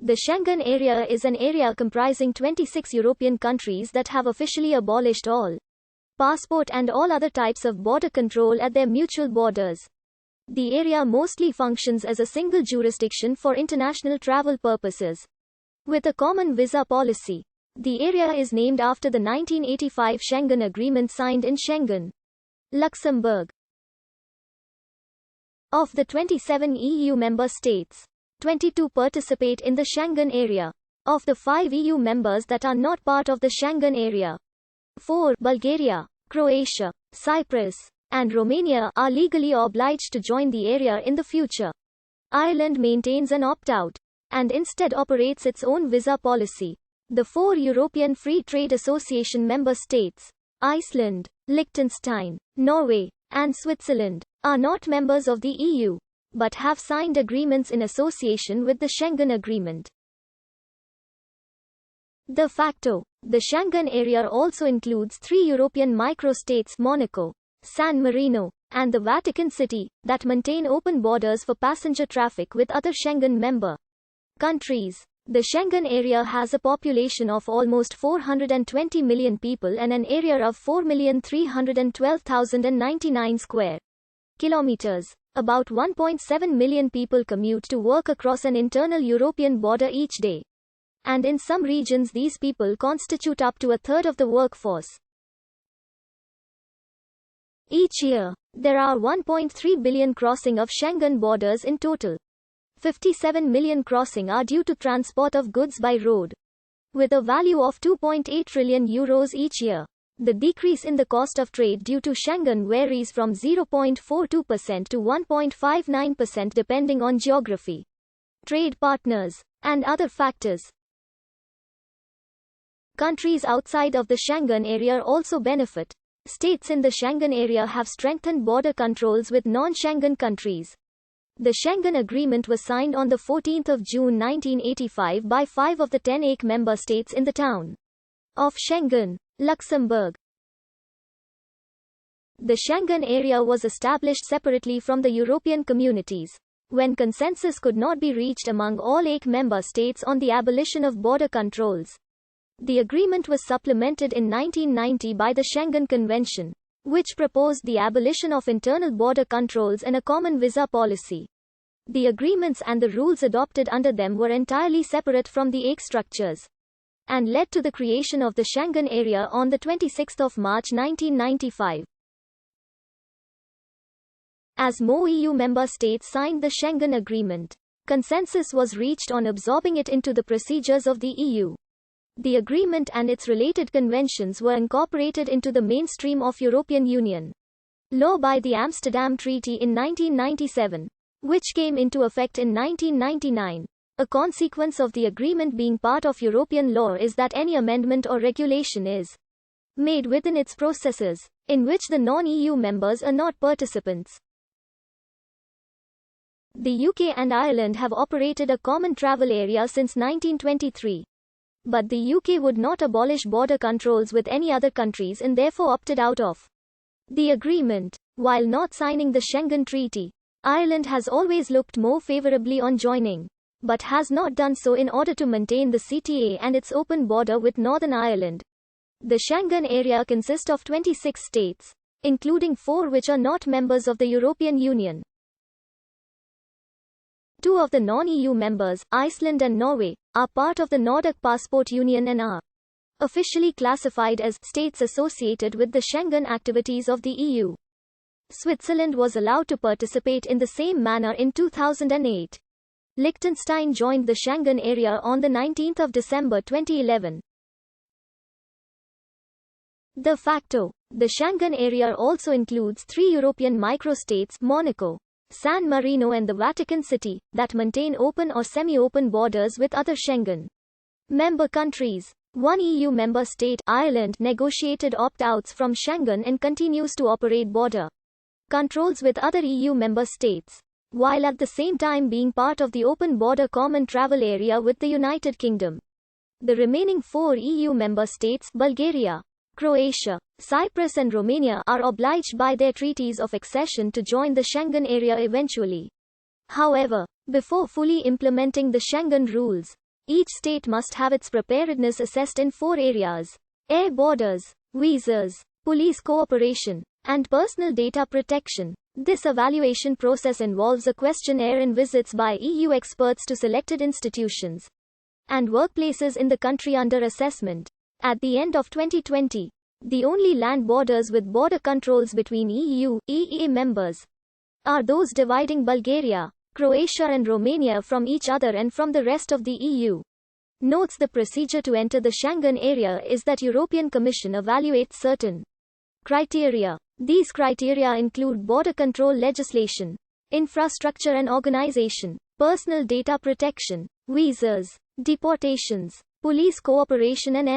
The Schengen area is an area comprising 26 European countries that have officially abolished all passport and all other types of border control at their mutual borders. The area mostly functions as a single jurisdiction for international travel purposes, with a common visa policy. The area is named after the 1985 Schengen Agreement signed in Schengen, Luxembourg. Of the 27 EU member states, 22 participate in the Schengen area. Of the 5 EU members that are not part of the Schengen area, 4, Bulgaria, Croatia, Cyprus, and Romania, are legally obliged to join the area in the future. Ireland maintains an opt-out, and instead operates its own visa policy. The 4 European Free Trade Association member states, Iceland, Liechtenstein, Norway, and Switzerland, are not members of the EU, but have signed agreements in association with the Schengen Agreement. De facto, the Schengen area also includes 3 European microstates, Monaco, San Marino, and the Vatican City, that maintain open borders for passenger traffic with other Schengen member countries. The Schengen area has a population of almost 420 million people and an area of 4,312,099 square kilometers. About 1.7 million people commute to work across an internal European border each day. And in some regions these people constitute up to a third of the workforce. Each year, there are 1.3 billion crossing of Schengen borders in total. 57 million crossing are due to transport of goods by road, with a value of 2.8 trillion euros each year. The decrease in the cost of trade due to Schengen varies from 0.42% to 1.59% depending on geography, trade partners, and other factors. Countries outside of the Schengen area also benefit. States in the Schengen area have strengthened border controls with non-Schengen countries. The Schengen Agreement was signed on 14 June 1985 by 5 of the 10 ACE member states in the town of Schengen, Luxembourg. The Schengen area was established separately from the European communities, when consensus could not be reached among all ACE member states on the abolition of border controls. The agreement was supplemented in 1990 by the Schengen Convention, which proposed the abolition of internal border controls and a common visa policy. The agreements and the rules adopted under them were entirely separate from the ACE structures, and led to the creation of the Schengen area on 26 March 1995. As more EU member states signed the Schengen Agreement, consensus was reached on absorbing it into the procedures of the EU. The agreement and its related conventions were incorporated into the mainstream of European Union law by the Amsterdam Treaty in 1997, which came into effect in 1999. A consequence of the agreement being part of European law is that any amendment or regulation is made within its processes, in which the non-EU members are not participants. The UK and Ireland have operated a common travel area since 1923. But the UK would not abolish border controls with any other countries and therefore opted out of the agreement. While not signing the Schengen Treaty, Ireland has always looked more favourably on joining, but has not done so in order to maintain the CTA and its open border with Northern Ireland. The Schengen area consists of 26 states, including 4 which are not members of the European Union. 2 of the non-EU members, Iceland and Norway, are part of the Nordic Passport Union and are officially classified as states associated with the Schengen activities of the EU. Switzerland was allowed to participate in the same manner in 2008. Liechtenstein joined the Schengen area on 19 December 2011. De facto, the Schengen area also includes 3 European microstates, Monaco, San Marino and the Vatican City, that maintain open or semi-open borders with other Schengen member countries. 1 EU member state, Ireland, negotiated opt-outs from Schengen and continues to operate border controls with other EU member states, while at the same time being part of the open border common travel area with the United Kingdom. The remaining 4 EU member states, Bulgaria, Croatia, Cyprus and Romania, are obliged by their treaties of accession to join the Schengen area eventually. However, before fully implementing the Schengen rules, Each state must have its preparedness assessed in 4 areas: air borders, visas, police cooperation, and personal data protection. This evaluation process involves a questionnaire and visits by EU experts to selected institutions and workplaces in the country under assessment. At the end of 2020, the only land borders with border controls between EU, EEA members are those dividing Bulgaria, Croatia and Romania from each other and from the rest of the EU. Notes: the procedure to enter the Schengen area is that European Commission evaluates certain criteria. These criteria include border control legislation, infrastructure and organization, personal data protection, visas, deportations, police cooperation and